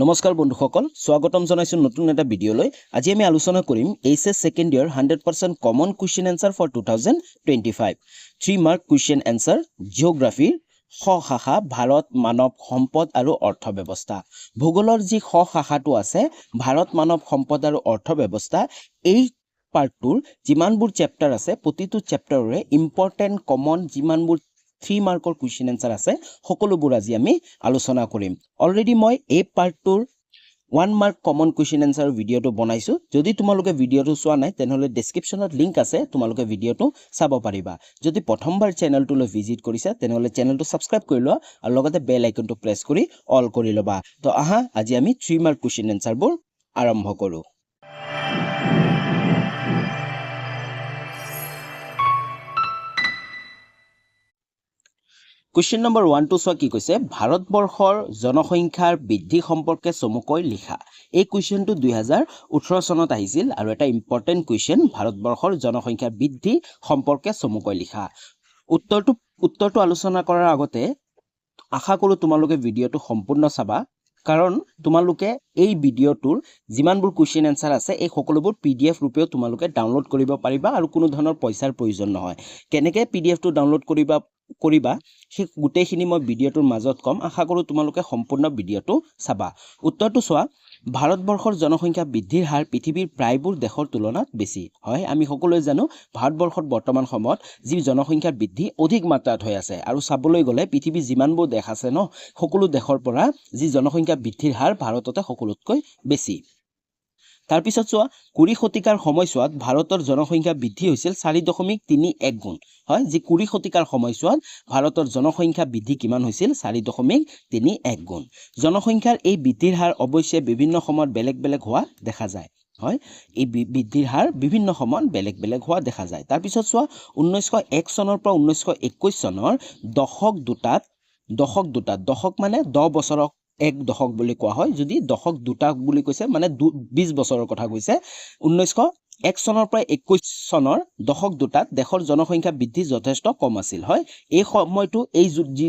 নমস্কাৰ বন্ধুসকল, স্বাগতম জনাইছো নতুন এটা ভিডিঅ'লৈ। আজি আমি আলোচনা কৰিম HS second year 100% common question answer for 2025 3 mark question answer জিঅ'গ্ৰাফিৰ শাখা ভাৰত মানৱ সম্পদ আৰু অৰ্থ ব্যৱস্থা। ভূগোলৰ যি শাখাটো আছে ভাৰত মানৱ সম্পদ আৰু অৰ্থ ব্যৱস্থা, এই পাৰ্টটোৰ যিমানবোৰ চেপ্টাৰ আছে প্ৰতিটো চেপ্টাৰৰে ইম্পৰ্টেন্ট কমন যিমানবোৰ 3 মাৰ্কৰ কুৱেশ্যন এনসাৰ আছে সকলোবোৰ আজি আমি আলোচনা কৰিম। অলৰেডি মই এই পাৰ্টটোৰ 1 মাৰ্ক কমন কুৱেশ্যন এনসাৰ ভিডিঅ'টো বনাইছো। যদি তোমালোকে ভিডিঅ'টো চোৱা নাই তেনেহলে ডেসক্ৰিপচনত লিংক আছে, তোমালোকে ভিডিঅ'টো চাব পাৰিবা। যদি প্ৰথমবাৰ চেনেলটোলৈ ভিজিট কৰিছা তেনেহলে চেনেলটো সাবস্ক্ৰাইব কৰি লোৱা আৰু লগতে বেল আইকনটো প্ৰেছ কৰি অল কৰি ল'বা। তো আহা আজি আমি 3 মাৰ্ক কুৱেশ্যন এনসাৰবোৰ আৰম্ভ কৰো। কুৱেশ্যন নম্বৰ 1 টো চোৱা কি কৈছে, ভাৰতবৰ্ষৰ জনসংখ্যাৰ বৃদ্ধি সম্পৰ্কে চমুকৈ লিখা। এই কুৱেশ্যনটো 2018 চনত আহিছিল আৰু এটা ইম্পৰ্টেন্ট কুৱেশ্যন, ভাৰতবৰ্ষৰ জনসংখ্যাৰ বৃদ্ধি সম্পৰ্কে চমুকৈ লিখা। উত্তৰটো আলোচনা কৰাৰ আগতে আশা কৰো তোমালোকে ভিডিঅ'টো সম্পূৰ্ণ চাবা, কাৰণ তোমালোকে এই ভিডিঅ'টোৰ যিমানবোৰ কুৱেশ্যন এনসাৰ আছে এই সকলোবোৰ PDF ৰূপেও তোমালোকে ডাউনলোড কৰিব পাৰিবা আৰু কোনো ধৰণৰ পইচাৰ প্ৰয়োজন নহয়। কেনেকৈ PDFটো ডাউনলোড কৰিবা সেই গোটেইখিনি মই ভিডিঅ'টোৰ মাজত কম। আশা কৰো তোমালোকে সম্পূৰ্ণ ভিডিঅ'টো চাবা। উত্তৰটো চোৱা, ভাৰতবৰ্ষৰ জনসংখ্যা বৃদ্ধিৰ হাৰ পৃথিৱীৰ প্ৰায়বোৰ দেশৰ তুলনাত বেছি। হয়, আমি সকলোৱে জানো ভাৰতবৰ্ষত বৰ্তমান সময়ত যি জনসংখ্যাৰ বৃদ্ধি অধিক মাত্ৰাত হৈ আছে আৰু চাবলৈ গ'লে পৃথিৱীৰ যিমানবোৰ দেশ আছে ন, সকলো দেশৰ পৰা যি জনসংখ্যা বৃদ্ধিৰ হাৰ ভাৰততে সকলোতকৈ বেছি। তাৰপিছত চোৱা, 20 শতিকাৰ সময়ছোৱাত ভাৰতৰ জনসংখ্যা বৃদ্ধি হৈছিল 4.31 গুণ। হয়, যি 20 শতিকাৰ সময়ছোৱাত ভাৰতৰ জনসংখ্যা বৃদ্ধি কিমান হৈছিল 4.31 গুণ। জনসংখ্যাৰ এই বৃদ্ধিৰ হাৰ অৱশ্যে বিভিন্ন সময়ত বেলেগ বেলেগ হোৱা দেখা যায়। হয়, এই বৃদ্ধিৰ হাৰ বিভিন্ন সময়ত বেলেগ বেলেগ হোৱা দেখা যায়। তাৰপিছত চোৱা, 1901 চনৰ পৰা 1921 চনৰ দশক দুটাত মানে 10 বছৰক এক দশক বুলি কোৱা হয়। যদি দশক দুটা বুলি কৈছে মানে 20 বছৰৰ কথা কৈছে। 1901 চনৰ পৰা 21 চনৰ দশক দুটাত দেশৰ জনসংখ্যা বৃদ্ধি যথেষ্ট কম আছিল। হয়, এই সময়টো এই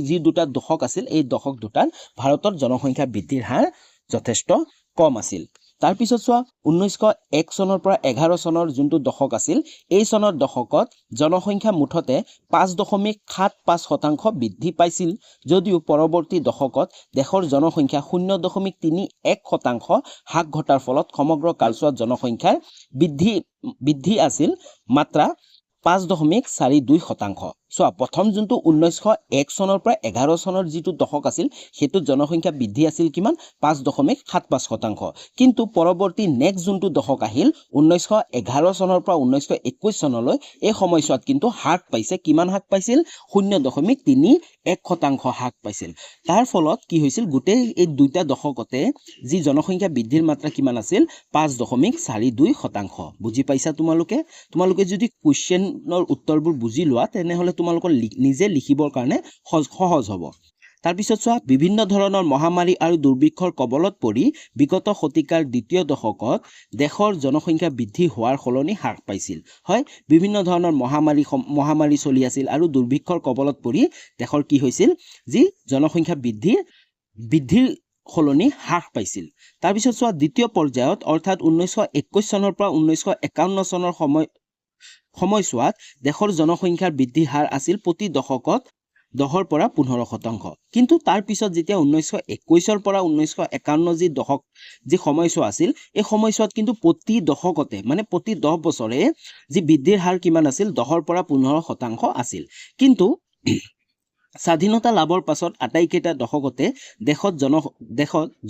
যি দুটা দশক আছিল এই দশক দুটাত ভাৰতৰ জনসংখ্যা বৃদ্ধিৰ হাৰ যথেষ্ট কম আছিল। তাৰপিছত চোৱা, 1901 চনৰ পৰা 11 চনৰ যোনটো দশক আছিল এই চনৰ দশকত জনসংখ্যা মুঠতে 5.75% বৃদ্ধি পাইছিল, যদিও পৰৱৰ্তী দশকত দেশৰ জনসংখ্যা 0.31% হ্ৰাস ঘটাৰ ফলত সমগ্ৰ কালছোৱাত জনসংখ্যাৰ বৃদ্ধি আছিল মাত্ৰা 5.42%। চোৱা, প্ৰথম যোনটো 1901 চনৰ পৰা 11 চনৰ যিটো দশক আছিল সেইটো জনসংখ্যা বৃদ্ধি আছিল কিমান 5.75%। কিন্তু পৰৱৰ্তী নেক্সট যোনটো দশক আহিল 1911 চনৰ পৰা 1921 চনলৈ এই সময়ছোৱাত কিন্তু হ্ৰাস পাইছে। কিমান হ্ৰাস পাইছিল? 0.31% হ্ৰাস পাইছিল। তাৰ ফলত কি হৈছিল, গোটেই এই দুইটা দশকতে যি জনসংখ্যা বৃদ্ধিৰ মাত্ৰা কিমান আছিল 5.42%। বুজি পাইছা তোমালোকে যদি কুৱেশ্যনৰ উত্তৰবোৰ বুজি লোৱা তেনেহলে তোমালোকৰ নিজে লিখিবৰ কাৰণে সহজ হ'ব। তাৰপিছত চোৱা, বিভিন্ন ধৰণৰ মহামাৰী আৰু দুৰ্ভিক্ষৰ কবলত পৰি বিগত শতিকাৰ দ্বিতীয় দশকত দেশৰ জনসংখ্যা বৃদ্ধি হোৱাৰ সলনি হ্ৰাস পাইছিল। হয়, বিভিন্ন ধৰণৰ মহামাৰী চলি আছিল আৰু দুৰ্ভিক্ষৰ কবলত পৰি দেশৰ কি হৈছিল, যি জনসংখ্যা বৃদ্ধিৰ সলনি হ্ৰাস পাইছিল। তাৰপিছত চোৱা, দ্বিতীয় পৰ্যায়ত অৰ্থাৎ 1921 চনৰ পৰা 1951 চনৰ সময়ছোৱাত দেশৰ জনসংখ্যাৰ বৃদ্ধিৰ হাৰ আছিল প্ৰতি দশকত 10 পৰা 15%। কিন্তু তাৰ পিছত যেতিয়া 1921 পৰা 1951 যি সময়ছোৱা আছিল এই সময়ছোৱাত কিন্তু প্ৰতি দশকতে মানে প্ৰতি 10 বছৰে যি বৃদ্ধিৰ হাৰ কিমান আছিল 10 পৰা 15% আছিল। কিন্তু স্বাধীনতা লাভৰ পাছত আটাইকেইটা দশকতে দেশত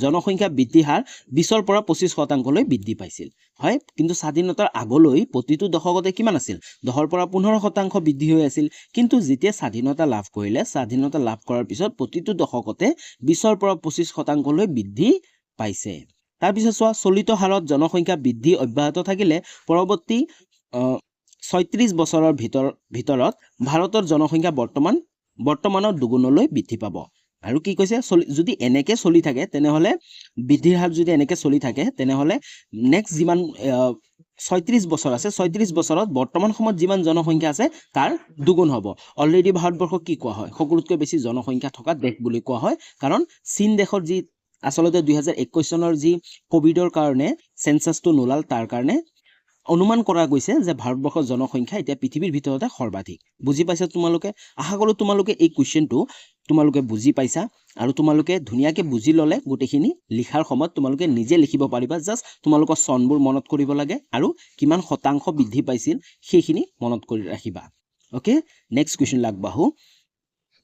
জনসংখ্যা বৃদ্ধিৰ হাৰ 20 পৰা 25% বৃদ্ধি পাইছিল। হয়, কিন্তু স্বাধীনতাৰ আগলৈ প্ৰতিটো দশকতে কিমান আছিল 10 পৰা 15% বৃদ্ধি হৈ আছিল। কিন্তু যেতিয়া স্বাধীনতা লাভ কৰিলে, স্বাধীনতা লাভ কৰাৰ পিছত প্ৰতিটো দশকতে 20 পৰা 25% বৃদ্ধি পাইছে। তাৰপিছত চোৱা, চলিত হাৰত জনসংখ্যা বৃদ্ধি অব্যাহত থাকিলে পৰৱৰ্তী 36 বছৰৰ ভিতৰত ভাৰতৰ জনসংখ্যা বৰ্তমানৰ দুগুণলৈ বৃদ্ধি পাব। আৰু কি কৈছে, যদি এনেকে চলি থাকে তেনেহলে বৃদ্ধিৰ হাৰ যদি এনেকে চলি থাকে তেনেহলে নেক্সট যিমান 36 বছৰ আছে 36 বছৰত বৰ্তমান সময়ত যিমান জনসংখ্যা আছে তাৰ দুগুণ হ'ব। অলৰেডি ভাৰতবৰ্ষক কি কোৱা হয়, সকলোতকৈ বেছি জনসংখ্যা থকা দেশ বুলি কোৱা হয়, কাৰণ চীন দেশৰ যি আচলতে 2021 চনৰ যি কোভিডৰ কাৰণে সেন্সাসটো নোলাল তাৰ কাৰণে অনুমান কৰা গৈছে যে ভাৰতবৰ্ষৰ জনসংখ্যা এতিয়া পৃথিৱীৰ ভিতৰতে সৰ্বাধিক বুজি পাইছা তোমালোকে আশা কৰোঁ তোমালোকে এই কোৱেশ্চনটো তোমালোকে বুজি পাইছা আৰু তোমালোকে ধুনীয়াকৈ বুজি ল'লে গোটেইখিনি লিখাৰ সময়ত তোমালোকে নিজে লিখিব পাৰিবা জাস্ট তোমালোকৰ চনবোৰ মনত কৰিব লাগে আৰু কিমান শতাংশ বৃদ্ধি পাইছিল সেইখিনি মনত কৰি ৰাখিবা ওকে নেক্সট কুৱেশ্চন লাগবাহু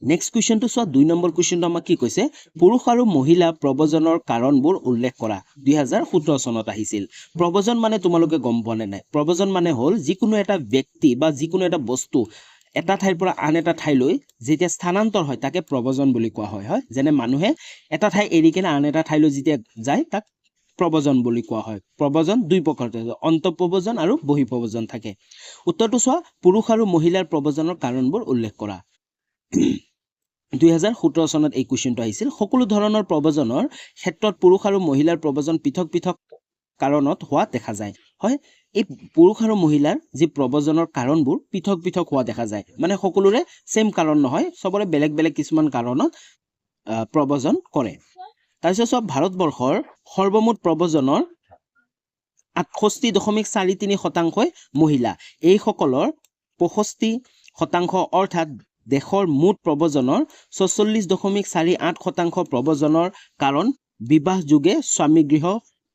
নেক্সট কুৱেশ্চনটো চোৱা 2 নম্বৰ কুৱেশ্চনটো আমাক কি কৈছে পুৰুষ আৰু মহিলা প্ৰব্ৰজনৰ কাৰণবোৰ উল্লেখ কৰা 2017 চনত আহিছিল প্ৰব্ৰজন মানে তোমালোকে গম পোৱা নে নাই প্ৰব্ৰজন মানে হ'ল যিকোনো এটা ব্যক্তি বা যিকোনো এটা বস্তু এটা ঠাইৰ পৰা আন এটা ঠাইলৈ যেতিয়া স্থানান্তৰ হয় তাকে প্ৰব্ৰজন বুলি কোৱা হয় যেনে মানুহে এটা ঠাই এৰি কেনে আন এটা ঠাইলৈ যেতিয়া যায় তাক প্ৰব্ৰজন বুলি কোৱা হয় প্ৰব্ৰজন দুই প্ৰকাৰ থাকে অন্তঃপ্ৰব্ৰজন আৰু বহিঃপ্ৰব্ৰজন থাকে উত্তৰটো চোৱা পুৰুষ আৰু মহিলাৰ প্ৰব্ৰজনৰ কাৰণবোৰ উল্লেখ কৰা 2017 চনত এই কুৱেশ্চনটো আহিছিল সকলো ধৰণৰ প্ৰব্ৰজনৰ ক্ষেত্ৰত পুৰুষ আৰু মহিলাৰ প্ৰব্ৰজন পৃথক পৃথক কাৰণত হোৱা দেখা যায় হয় এই পুৰুষ আৰু মহিলাৰ যি প্ৰব্ৰজনৰ কাৰণবোৰ পৃথক পৃথক হোৱা দেখা যায় মানে সকলোৰে সেম কাৰণ নহয় সবৰে বেলেগ বেলেগ কিছুমান কাৰণত প্ৰব্ৰজন কৰে তাৰপিছত সব ভাৰতবৰ্ষৰ সৰ্বমুঠ প্ৰব্ৰজনৰ 68.43% মহিলা এই সকলৰ 65% অৰ্থাৎ দেশৰ মুঠ প্ৰব্ৰজনৰ 46.48% প্ৰব্ৰজনৰ কাৰণ বিবাহ যোগে স্বামীগৃহ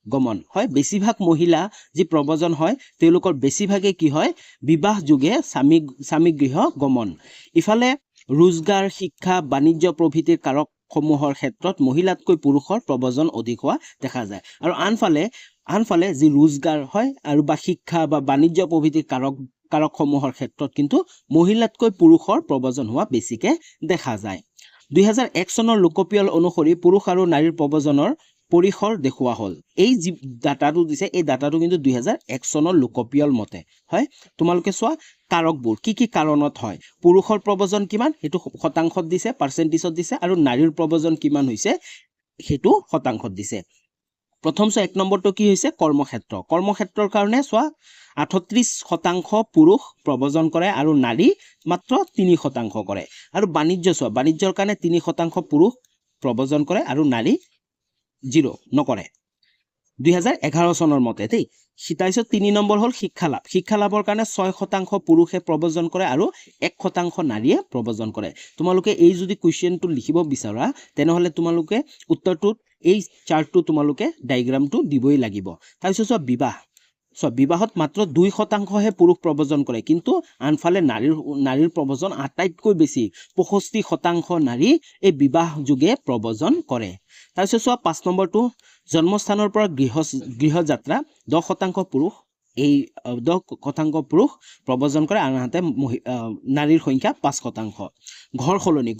গমন হয় বেছিভাগ মহিলা যি প্ৰব্ৰজন হয় তেওঁলোকৰ বেছিভাগে কি হয় বিবাহ যোগে স্বামীগৃহ গমন ইফালে रोजगार शिक्षा বাণিজ্য প্ৰভৃতিৰ কাৰকসমূহৰ ক্ষেত্ৰত মহিলাতকৈ পুৰুষৰ প্ৰব্ৰজন অধিক হোৱা দেখা যায় আৰু আনফালে যি रोजगार হয় আৰু বা শিক্ষা বা বাণিজ্য প্ৰভৃতিৰ কাৰকসমূহৰ ক্ষেত্ৰত কিন্তু মহিলাতকৈ পুৰুষৰ প্ৰব্ৰজন হোৱা বেছিকে দেখা যায় 2001 চনৰ লোকপিয়ল অনুসৰি পুৰুষ আৰু নাৰীৰ প্ৰব্ৰজনৰ পৰিসৰ দেখুৱা হল এই যি ডাটাটো দিছে এই ডাটাটো কিন্তু 2001 চনৰ লোকপিয়ল মতে হয় তোমালোকে চোৱা কাৰকবোৰ কি কাৰণত হয় পুৰুষৰ প্ৰব্ৰজন কিমান হেতু শতাংশত দিছে পাৰ্চেন্টেজত দিছে আৰু নাৰীৰ প্ৰব্ৰজন কিমান হৈছে হেতু শতাংশত দিছে প্ৰথম চোৱা 1 নম্বৰটো কি হৈছে কৰ্মক্ষেত্ৰৰ কাৰণে চোৱা 38% পুৰুষ প্ৰব্ৰজন কৰে আৰু নাৰী মাত্ৰ 3% কৰে আৰু বাণিজ্য চোৱা বাণিজ্যৰ কাৰণে 3% পুৰুষ প্ৰব্ৰজন কৰে আৰু নাৰী 0 নকৰে 2011 চনৰ মতে দেই তাৰপিছত 3 নম্বৰ হল শিক্ষা লাভৰ কাৰণে 6% পুৰুষে প্ৰব্ৰজন কৰে আৰু 1% নাৰীয়ে প্ৰব্ৰজন কৰে তোমালোকে এই যদি কোৱেশ্চনটো লিখিব বিচাৰা তেনেহলে তোমালোকে উত্তৰটো এই চাৰ্টটো তোমালোকে ডায়াগ্ৰামটো দিবই লাগিব তাৰপিছত বিবাহত মাত্ৰ 2% হে পুৰুষ প্ৰব্ৰজন কৰে কিন্তু আনফালে নাৰীৰ প্ৰব্ৰজন আটাইতকৈ বেছি 65% নাৰী এই বিবাহ যোগে প্ৰব্ৰজন কৰে তাৰপিছত 5 নম্বৰটো জন্মস্থানৰ পৰা গৃহযাত্ৰা 10% পুৰুষ এই 10% পুৰুষ প্ৰব্ৰজন কৰে আনহাতে নাৰীৰ সংখ্যা 5% ঘৰ সলনিত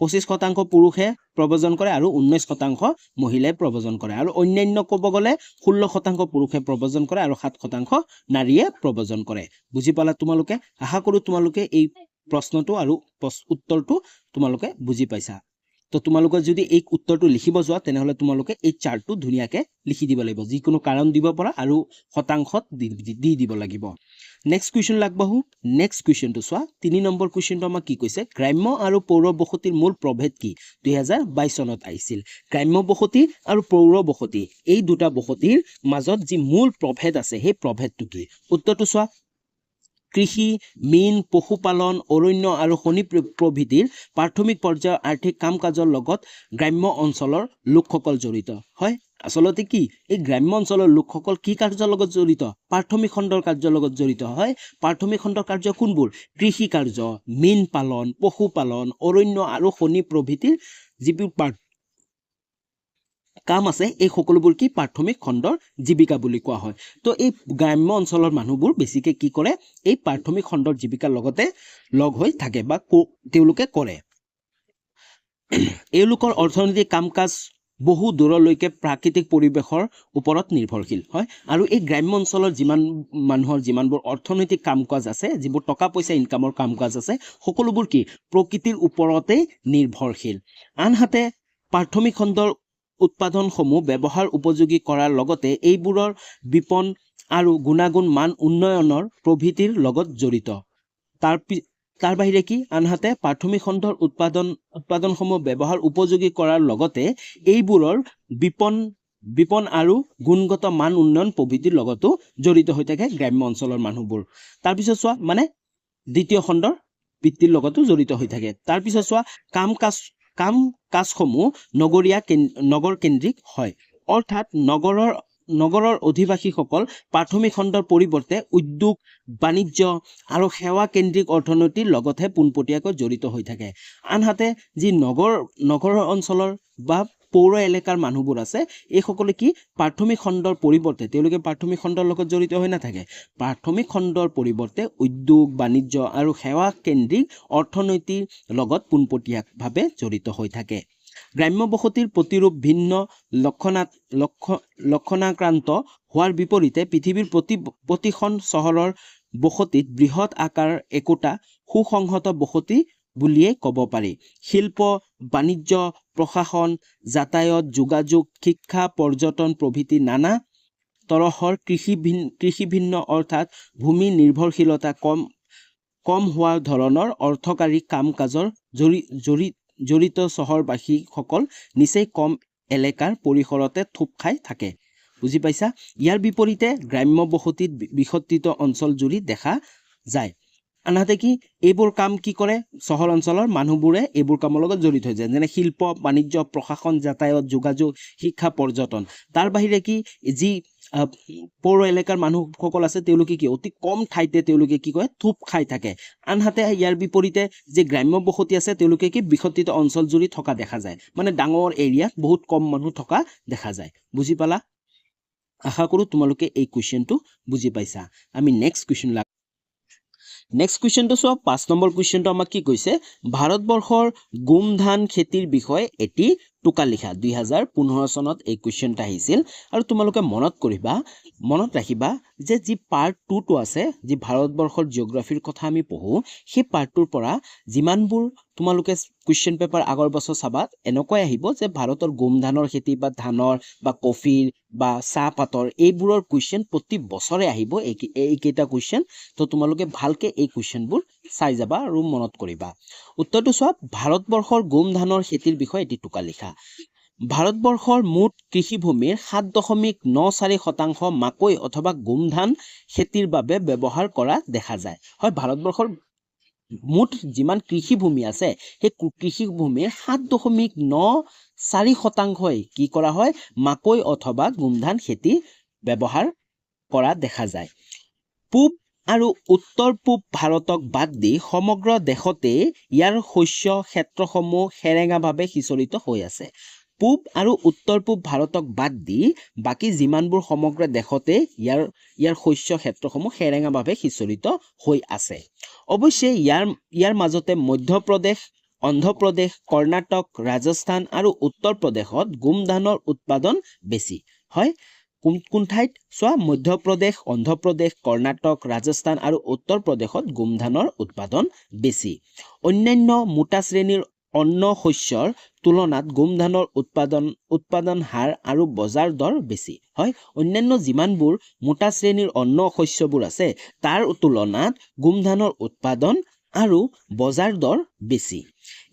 25% পুৰুষে প্ৰব্ৰজন কৰে আৰু 19% মহিলাই প্ৰব্ৰজন কৰে আৰু অন্যান্য ক'ব গলে 16% পুৰুষে প্ৰব্ৰজন কৰে আৰু 7% নাৰীয়ে প্ৰব্ৰজন কৰে বুজি পালা তোমালোকে আশা কৰো তোমালোকে এই প্ৰশ্নটো আৰু উত্তৰটো তোমালোকে বুজি পাইছা তো তোমালোকে যদি এই উত্তৰটো লিখিব যোৱা তেনেহলে তোমালোকে এই চাৰ্টটো ধুনিয়াকে লিখি দিব লাগিব যিকোনো কাৰণ দিব পৰা আৰু শতাংশত দি দিব লাগিব নেক্সট কুৱেশ্চন লাগবাহু নেক্সট কুৱেশ্চনটো চোৱা 3 নম্বৰ কুৱেশ্চনটো আমাক কি কৈছে গ্ৰাম্য আৰু পৌৰ বসতিৰ মূল প্ৰভেদ কি 2022 চনত আহিছিল গ্ৰাম্য বসতি আৰু পৌৰ বসতি এই দুটা বসতিৰ মাজত যি মূল প্ৰভেদ আছে সেই প্ৰভেদটো কি উত্তৰটো চোৱা কৃষি মীন পশুপালন অৰণ্য আৰু খনি প্ৰভৃতিৰ প্ৰাথমিক পৰ্যায়ৰ আৰ্থিক কাম-কাজৰ লগত গ্ৰাম্য অঞ্চলৰ লোকসকল জড়িত হয় আসলতে কি এই গ্ৰাম্য অঞ্চলৰ লোকসকল কি কাৰ্যৰ লগত জড়িত প্ৰাথমিক খণ্ডৰ কাৰ্যৰ লগত জড়িত হয় প্ৰাথমিক খণ্ডৰ কাৰ্য কোনবোৰ কৃষি কাৰ্য মীন পালন পশুপালন অৰণ্য আৰু খনি প্ৰভৃতিৰ যিবোৰ কাম আছে এই সকলোবোৰ কি প্ৰাথমিক খণ্ডৰ জীৱিকা বুলি কোৱা হয় তো এই গ্ৰাম্য অঞ্চলৰ মানুহবোৰ বেছিকে কি কৰে এই প্ৰাথমিক খণ্ডৰ জীৱিকাৰ লগতে লগ হৈ থাকে বা তেওঁলোকে কৰে এওঁলোকৰ অৰ্থনৈতিক কাম-কাজ বহু দূৰলৈকে প্ৰাকৃতিক পৰিবেশৰ ওপৰত নিৰ্ভৰশীল হয় আৰু এই গ্ৰাম্য অঞ্চলৰ যিমানবোৰ অৰ্থনৈতিক কাম-কাজ আছে যিবোৰ টকা পইচা ইনকামৰ কাম-কাজ আছে সকলোবোৰ কি প্ৰকৃতিৰ ওপৰতে নিৰ্ভৰশীল আনহাতে প্ৰাথমিক খণ্ডৰ উৎপাদনসমূহ ব্যৱহাৰ উপযোগী কৰাৰ লগতে এইবোৰৰ বিপণ আৰু গুণাগুণ মান উন্নয়নৰ প্ৰভৃতিৰ লগত জড়িত তাৰ বাহিৰে কি আনহাতে প্ৰাথমিক খণ্ডৰ উৎপাদনসমূহ ব্যৱহাৰ উপযোগী কৰাৰ লগতে এইবোৰৰ বিপণ আৰু গুণগত মান উন্নয়ন প্ৰভৃতিৰ লগতো জড়িত হৈ থাকে গ্ৰাম্য অঞ্চলৰ মানুহবোৰ। তাৰপিছত চোৱা মানে দ্বিতীয় খণ্ডৰ বৃত্তিৰ লগতো জড়িত হৈ থাকে। তাৰপিছত চোৱা কাম কাজসমূহ নগৰ কেন্দ্ৰিক হয়, অৰ্থাৎ নগৰৰ অধিবাসীসকল প্ৰাথমিক খণ্ডৰ পৰিৱৰ্তে উদ্যোগ বাণিজ্য আৰু সেৱা কেন্দ্ৰিক অৰ্থনীতিৰ লগতহে পোনপটীয়াকৈ জড়িত হৈ থাকে। আনহাতে যি নগৰ অঞ্চলৰ বা পৌৰ এলেকাৰ মানুহবোৰ আছে এইসকলে কি প্ৰাথমিক খণ্ডৰ পৰিৱৰ্তে তেওঁলোকে প্ৰাথমিক খণ্ডৰ লগত জড়িত হৈ নাথাকে, প্ৰাথমিক খণ্ডৰ পৰিৱৰ্তে উদ্যোগ বাণিজ্য আৰু সেৱা কেন্দ্ৰিক অৰ্থনীতিৰ লগত পোনপটীয়াভাৱে জড়িত হৈ থাকে। গ্ৰাম্য বসতিৰ প্ৰতিৰূপ ভিন্ন লক্ষণাক্ৰান্ত হোৱাৰ বিপৰীতে পৃথিৱীৰ প্ৰতিখন চহৰৰ বসতিত বৃহৎ আকাৰ একোটা সুসংহত বসতি বুলিয়ে ক'ব পাৰি। শিল্প বাণিজ্য প্ৰশাসন যাতায়াত যোগাযোগ শিক্ষা পৰ্যটন প্ৰভৃতি নানা তৰহৰ কৃষিভিন্ন অৰ্থাৎ ভূমি নিৰ্ভৰশীলতা কম হোৱা ধৰণৰ অৰ্থকাৰী কাম কাজৰ জড়িত চহৰবাসীসকল নিচেই কম এলেকাৰ পৰিসৰতে থোপ খাই থাকে। বুজি পাইছা? ইয়াৰ বিপৰীতে গ্ৰাম্য বসতিত বিস্তৃত অঞ্চল জুৰি দেখা যায়। আনহাতে কি এইবোৰ কাম কি কৰে চহৰ অঞ্চলৰ মানুহবোৰে এইবোৰ কামৰ লগত জড়িত হৈ যায়, যেনে শিল্প বাণিজ্য প্ৰশাসন যাতায়াত যোগাযোগ শিক্ষা পৰ্যটন। তাৰ বাহিৰে কি যি পৌৰ এলেকাৰ মানুহসকল আছে তেওঁলোকে কি অতি কম ঠাইতে তেওঁলোকে কি কয় থোপ খাই থাকে। আনহাতে ইয়াৰ বিপৰীতে যে গ্ৰাম্য বসতি আছে তেওঁলোকে কি বিস্তৃত অঞ্চল জুৰি থকা দেখা যায়, মানে ডাঙৰ এৰিয়াত বহুত কম মানুহ থকা দেখা যায়। বুজি পালা? আশা কৰো তোমালোকে এই কুৱেশ্যনটো বুজি পাইছা। আমি নেক্সট কুৱেশ্যনটো চোৱা। 5 নম্বৰ কুৱেশ্যনটো আমাক কি কৈছে, ভাৰতবৰ্ষৰ গোম ধান খেতিৰ বিষয়ে এটি টোকা লিখা। 2015 চনত এই কুৱেশ্যনটা আহিছিল। আৰু তোমালোকে মনত ৰাখিবা যে যি পাৰ্ট 2টো আছে, যি ভাৰতবৰ্ষৰ জিঅ'গ্ৰাফিৰ কথা আমি পঢ়ো, সেই পাৰ্টটোৰ পৰা যিমানবোৰ তোমালোকে কুৱেশ্যন পেপাৰ আগৰ বছৰ চাবা এনেকৈ আহিব যে ভাৰতৰ গোম ধানৰ খেতি বা ধানৰ বা কফিৰ বা চাহপাতৰ এইবোৰৰ কুৱেশ্যন প্ৰতি বছৰে আহিব এইকেইটা কুৱেশ্যন। তো তোমালোকে ভালকে এই কুৱেশ্যনবোৰ চাই যাবা আৰু মনত কৰিবা। উত্তৰটো চোৱা, ভাৰতবৰ্ষৰ গোম ধানৰ খেতিৰ বিষয়ে এটি টোকা লিখা। ভাৰতবৰ্ষৰ মুঠ কৃষিভূমিৰ 7.94% মাকৈ অথবা গোম ধান খেতিৰ বাবে ব্যৱহাৰ কৰা দেখা যায়। হয়, ভাৰতবৰ্ষৰ মুঠ যিমান কৃষিভূমি আছে সেই কৃষিভূমিৰ 7.94% কি কৰা হয় মাকৈ অথবা গোম ধান খেতি ব্যৱহাৰ কৰা দেখা যায়। পূব আৰু উত্তৰ পূব ভাৰতক বাদ দি সমগ্ৰ দেশতে ইয়াৰ শস্য ক্ষেত্ৰসমূহ সেৰেঙাভাৱে সিঁচৰিত হৈ আছে। পূব আৰু উত্তৰ পূব ভাৰতক বাদ দি বাকী যিমানবোৰ সমগ্ৰ দেশতে ইয়াৰ শস্য ক্ষেত্ৰসমূহ সেৰেঙাভাৱে সিঁচৰিত হৈ আছে। অৱশ্যে ইয়াৰ মাজতে মধ্যপ্ৰদেশ অন্ধ্ৰপ্ৰদেশ কৰ্ণাটক ৰাজস্থান আৰু উত্তৰ প্ৰদেশত গোম ধানৰ উৎপাদন বেছি হয়। কোন ঠাইত চোৱা, মধ্যপ্ৰদেশ অন্ধ্ৰপ্ৰদেশ কৰ্ণাটক ৰাজস্থান আৰু উত্তৰ প্ৰদেশত গোম ধানৰ উৎপাদন বেছি। অন্যান্য মোটা শ্ৰেণীৰ অন্ন শস্যৰ তুলনাত গোম ধানৰ উৎপাদন হাৰ আৰু বজাৰ দৰ বেছি হয়। অন্যান্য যিমানবোৰ মোটা শ্ৰেণীৰ অন্ন শস্যবোৰ আছে তাৰ তুলনাত গোম ধানৰ উৎপাদন আৰু বজাৰ দৰ বেছি।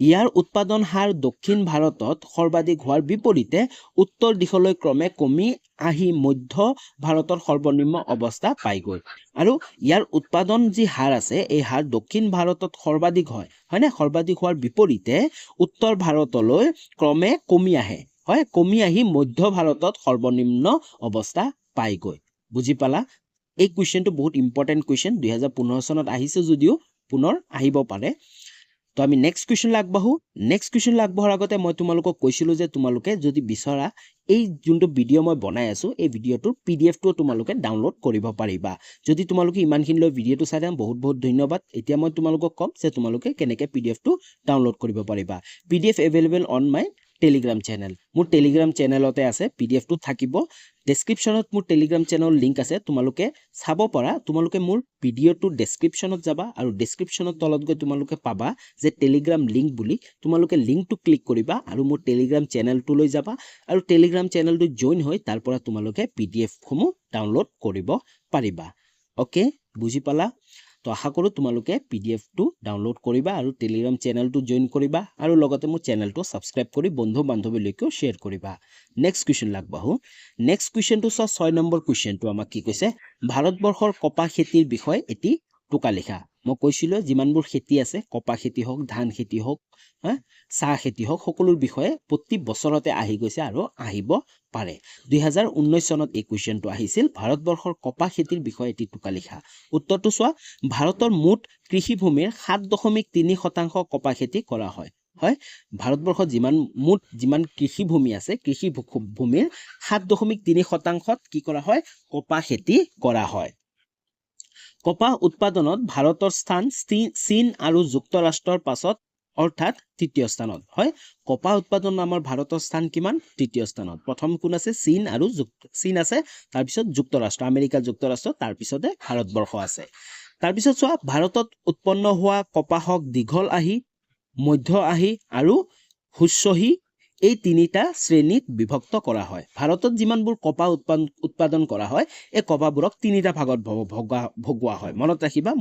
ইয়াৰ উৎপাদন হাৰ দক্ষিণ ভাৰতত সৰ্বাধিক হোৱাৰ বিপৰীতে উত্তৰ দিশলৈ ক্ৰমে কমি আহি মধ্য ভাৰতৰ সৰ্বনিম্ন অৱস্থা পায়গৈ। আৰু ইয়াৰ উৎপাদন যি হাৰ আছে এই হাৰ দক্ষিণ ভাৰতত সৰ্বাধিক হয়নে, সৰ্বাধিক হোৱাৰ বিপৰীতে উত্তৰ ভাৰতলৈ ক্ৰমে কমি আহি মধ্য ভাৰতত সৰ্বনিম্ন অৱস্থা পায়গৈ। বুজি পালা? এই কুৱেশ্যনটো বহুত ইম্পৰ্টেণ্ট কুৱেশ্যন, 2015 চনত আহিছে যদিও পুনৰ আহিব পাৰে। তো আমি নেক্সট কুৱেশ্যনলৈ আগবাঢ়ো। নেক্সট কুৱেশ্যনলৈ আগবঢ়াৰ আগতে মই তোমালোকক কৈছিলোঁ যে তোমালোকে যদি বিচৰা এই যোনটো ভিডিঅ' মই বনাই আছোঁ এই ভিডিঅ'টোৰ PDF-টো তোমালোকে ডাউনলোড কৰিব পাৰিবা। যদি তোমালোকে ইমানখিনিলৈ ভিডিঅ'টো চাই দিয়া বহুত বহুত ধন্যবাদ। এতিয়া মই তোমালোকক ক'ম যে তোমালোকে কেনেকৈ PDF-টো ডাউনলোড কৰিব পাৰিবা। PDF available on my Telegram channel. মোৰ টেলিগ্ৰাম চেনেলতে আছে, PDF-টো থাকিব। ডেছক্ৰিপশ্যনত মোৰ টেলিগ্ৰাম চেনেলৰ লিংক আছে, তোমালোকে চাব পাৰা। তোমালোকে মোৰ ভিডিঅ'টো ডেছক্ৰিপশ্যনত যাবা আৰু ডেছক্ৰিপশ্যনৰ তলত গৈ তোমালোকে পাবা যে টেলিগ্ৰাম লিংক বুলি। তোমালোকে লিংকটো ক্লিক কৰিবা আৰু মোৰ টেলিগ্ৰাম চেনেলটোলৈ যাবা আৰু টেলিগ্ৰাম চেনেলটো জইন হৈ তাৰ পৰা তোমালোকে PDF-সমূহ ডাউনলোড কৰিব পাৰিবা। অ'কে, বুজি পালা? তো আশা কৰোঁ তোমালোকে পিডিএফটো ডাউনলোড কৰিবা আৰু টেলিগ্ৰাম চেনেলটো জইন কৰিবা আৰু লগতে মোৰ চেনেলটো ছাবস্ক্ৰাইব কৰি বন্ধু বান্ধৱীলৈকেও শ্বেয়াৰ কৰিবা নেক্সট কুৱেশ্যন লাগবাহো নেক্সট কুৱেশ্যনটো চোৱা 6 নম্বৰ কুৱেশ্যনটো আমাক কি কৈছে ভাৰতবৰ্ষৰ কপাহ খেতিৰ বিষয়ে এটি টোকা লিখা মই কৈছিলোঁ যিমানবোৰ খেতি আছে কপাহ খেতি হওক ধান খেতি হওক চাহ খেতি হওক সকলোৰ বিষয়ে প্ৰতি বছৰতে আহি গৈছে আৰু আহিব পাৰে 2019 চনত এই কুৱেশ্যনটো আহিছিল ভাৰতবৰ্ষৰ কপাহ খেতিৰ বিষয়ে এটি টোকা লিখা উত্তৰটো চোৱা ভাৰতৰ মুঠ কৃষিভূমিৰ 7.3% কপাহ খেতি কৰা হয় ভাৰতবৰ্ষত যিমান কৃষিভূমি আছে কৃষিভূমিৰ 7.3%ত কি কৰা হয় কপাহ খেতি কৰা হয় কপাহ উৎপাদনত ভাৰতৰ স্থান চীন আৰু যুক্তৰাষ্ট্ৰৰ পাছত অৰ্থাৎ তৃতীয় স্থানত হয় কপাহ উৎপাদন আমাৰ ভাৰতৰ স্থান কিমান তৃতীয় স্থানত প্ৰথম কোন আছে চীন আৰু চীন আছে তাৰ পিছত যুক্তৰাষ্ট্ৰ আমেৰিকা যুক্তৰাষ্ট্ৰ তাৰ পিছতে ভাৰতবৰ্ষ আছে তাৰ পিছত চোৱা ভাৰতত উৎপন্ন হোৱা কপাহক দীঘল আহি মধ্য আহি আৰু হুস্বহী এই তিনিটা শ্ৰেণীত বিভক্ত কৰা হয় ভাৰতত যিমানবোৰ কপাহ উৎপাদন কৰা হয় এই কপাহবোৰক তিনিটা ভাগত ভগোৱা হয় মনত ৰাখিবা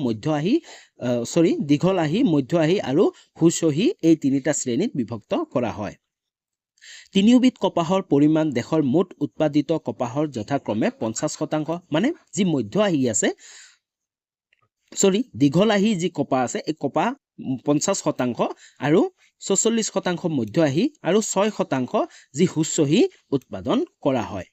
দীঘল আহি মধ্য আহি আৰু হুস্বহী এই তিনিটা শ্ৰেণীত বিভক্ত কৰা হয় তিনিওবিধ কপাহৰ পৰিমাণ দেশৰ মুঠ উৎপাদিত কপাহৰ যথাক্ৰমে 50% মানে যি মধ্য আহি আছে দীঘল আহি যি কপাহ আছে এই কপাহ 50% আৰু 44% মধ্য আহি আৰু 6% যি হুস্বহী উৎপাদন কৰা হয়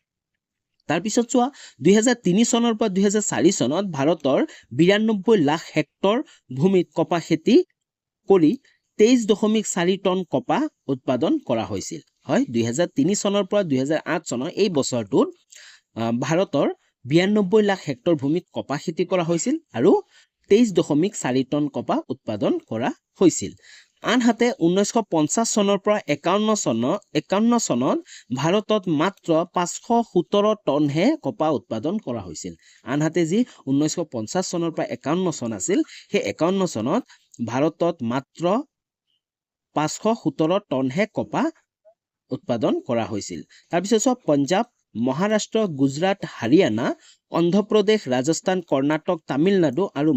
তাৰ পিছত চোৱা 2003 চনৰ পৰা 2004 চনত ভাৰতৰ 92 লাখ হেক্টৰ ভূমিত কপাহ খেতি কৰি 23.4 টন কপাহ উৎপাদন কৰা হৈছিল হয় 2003 চনৰ পৰা 2008 চনৰ এই বছৰটোত ভাৰতৰ 92 লাখ হেক্টৰ ভূমিত কপাহ খেতি কৰা হৈছিল আৰু 23.4 টন কপাহ উৎপাদন কৰা হৈছিল আনহাতে 1950 চনৰ পৰা 51 চনত ভাৰতত মাত্ৰ 517 টনহে কপাহ উৎপাদন কৰা হৈছিল আনহাতে যি 1950 চনৰ পৰা 51 চন আছিল সেই 51 চনত ভাৰতত মাত্ৰ 517 টনহে কপাহ উৎপাদন কৰা হৈছিল তাৰ পিছত পঞ্জাৱ মহাৰাষ্ট্ৰ গুজৰাট হাৰিয়ানা অন্ধ্ৰপ্ৰদেশ ৰাজস্থান কৰ্ণাটক তামিলনাডু আৰু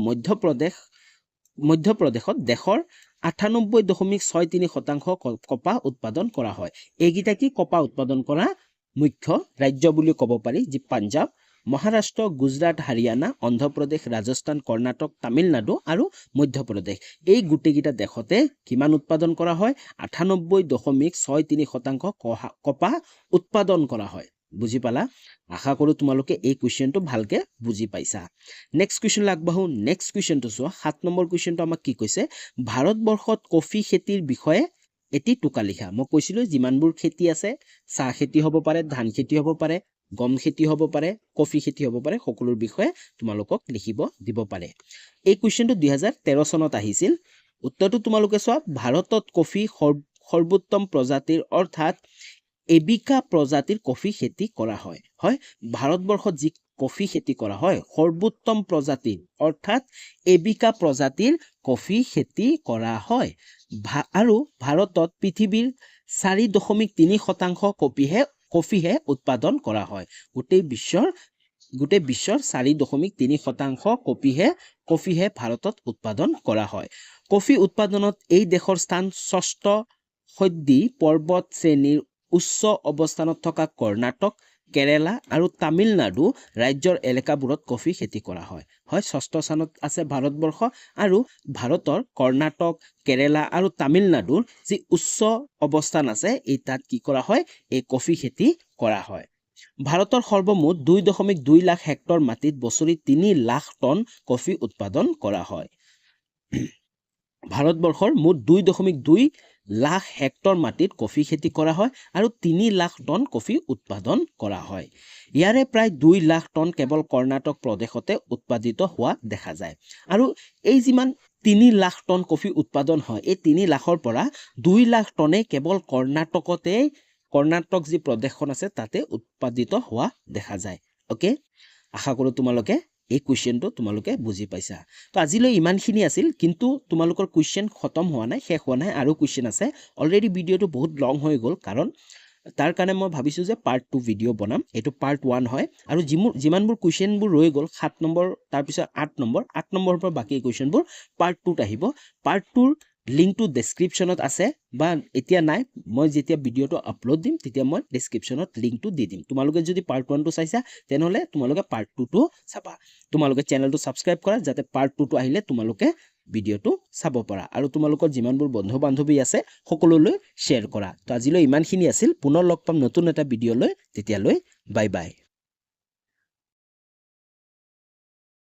মধ্যপ্ৰদেশত দেশৰ 98.63% কপাহ উৎপাদন কৰা হয় এইকেইটা কি কপাহ উৎপাদন কৰা মুখ্য ৰাজ্য বুলি ক'ব পাৰি যি পঞ্জাৱ মহাৰাষ্ট্ৰ গুজৰাট হাৰিয়ানা অন্ধ্ৰপ্ৰদেশ ৰাজস্থান কৰ্ণাটক তামিলনাডু আৰু মধ্যপ্ৰদেশ এই গোটেইকেইটা দেশতে কিমান উৎপাদন কৰা হয় 98.63% কপাহ উৎপাদন কৰা হয় বুজি পালা আশা কৰোঁ তোমালোকে এই কুৱেশ্যনটো ভালকে বুজি পাইছা নেক্সট কুৱেশ্যন লাগবাহো নেক্সট কুৱেশ্যনটো চোৱা 7 নম্বৰ কুৱেশ্যনটো আমাক কি কৈছে ভাৰতবৰ্ষত কফি খেতিৰ বিষয়ে এটি টোকা লিখা মই কৈছিলোঁ যিমানবোৰ খেতি আছে চাহ খেতি হ'ব পাৰে ধান খেতি হ'ব পাৰে গম খেতি হ'ব পাৰে কফি খেতি হ'ব পাৰে সকলোৰ বিষয়ে তোমালোকক লিখিব দিব পাৰে এই কুৱেশ্যনটো 2013 চনত আহিছিল উত্তৰটো তোমালোকে চোৱা ভাৰতত কফি সৰ্বোত্তম প্ৰজাতিৰ অৰ্থাৎ এবিকা প্ৰজাতিৰ কফি খেতি কৰা হয় ভাৰতবৰ্ষত যি কফি খেতি কৰা হয় সৰ্বোত্তম প্ৰজাতিৰ অৰ্থাৎ এবিকা প্ৰজাতিৰ কফি খেতি কৰা হয় আৰু ভাৰতত পৃথিৱীৰ 4.3% কফিহে উৎপাদন কৰা হয় গোটেই বিশ্বৰ 4.3% কফিহে ভাৰতত উৎপাদন কৰা হয় কফি উৎপাদনত এই দেশৰ স্থান ষষ্ঠ সদ্যি পৰ্বত শ্ৰেণীৰ উচ্চ অৱস্থানত থকা কৰ্ণাটক কেৰেলা আৰু তামিলনাডু ৰাজ্যৰ এলেকাবোৰত কফি খেতি কৰা হয় ষষ্ঠ স্থানত আছে ভাৰতবৰ্ষ আৰু ভাৰতৰ কৰ্ণাটক কেৰেলা আৰু তামিলনাডুৰ যি উচ্চ অৱস্থান আছে এই তাত কি কৰা হয় এই কফি খেতি কৰা হয় ভাৰতৰ সৰ্বমুঠ 2.2 লাখ হেক্টৰ মাটিত বছৰি 3 লাখ টন কফি উৎপাদন কৰা হয় ভাৰতবৰ্ষৰ মুঠ 2.2 লাখ হেক্টৰ মাটিত কফি খেতি কৰা হয় আৰু 3 লাখ টন কফি উৎপাদন কৰা হয় ইয়াৰে প্ৰায় 2 লাখ টন কেৱল কৰ্ণাটক প্ৰদেশতে উৎপাদিত হোৱা দেখা যায় আৰু এই যিমান 3 লাখ টন কফি উৎপাদন হয় এই 3 লাখৰ পৰা 2 লাখ টনে কেৱল কৰ্ণাটক যি প্ৰদেশখন আছে তাতে উৎপাদিত হোৱা দেখা যায় ওকে আশা কৰোঁ তোমালোকে এই কুৱেশ্যনটো তোমালোকে বুজি পাইছা তো আজিলৈ ইমানখিনি আছিল কিন্তু তোমালোকৰ কুৱেশ্যন খতম হোৱা নাই শেষ হোৱা নাই আৰু কুৱেশ্যন আছে অলৰেডি ভিডিঅ'টো বহুত লং হৈ গ'ল কাৰণ তাৰ কাৰণে মই ভাবিছোঁ যে পাৰ্ট 2 ভিডিঅ' বনাম এইটো পাৰ্ট 1 হয় আৰু যিমানবোৰ কুৱেশ্যনবোৰ ৰৈ গ'ল 7 নম্বৰ তাৰপিছত 8 নম্বৰৰ পৰা বাকী কুৱেশ্যনবোৰ পাৰ্ট 2ত আহিব পাৰ্ট 2ৰ লিংকটো ডেছক্ৰিপশ্যনত আছে বা এতিয়া নাই মই যেতিয়া ভিডিঅ'টো আপলোড দিম তেতিয়া মই ডেছক্ৰিপশ্যনত লিংকটো দি দিম তোমালোকে যদি পাৰ্ট 1টো চাইছা তেনেহ'লে তোমালোকে পাৰ্ট 2টো চাবা তোমালোকে চেনেলটো ছাবস্ক্ৰাইব কৰা যাতে পাৰ্ট 2টো আহিলে তোমালোকে ভিডিঅ'টো চাব পাৰা আৰু তোমালোকৰ যিমানবোৰ বন্ধু বান্ধৱী আছে সকলোলৈ শ্বেয়াৰ কৰা তো আজিলৈ ইমানখিনি আছিল পুনৰ লগ পাম নতুন এটা ভিডিঅ'লৈ তেতিয়ালৈ বাই বাই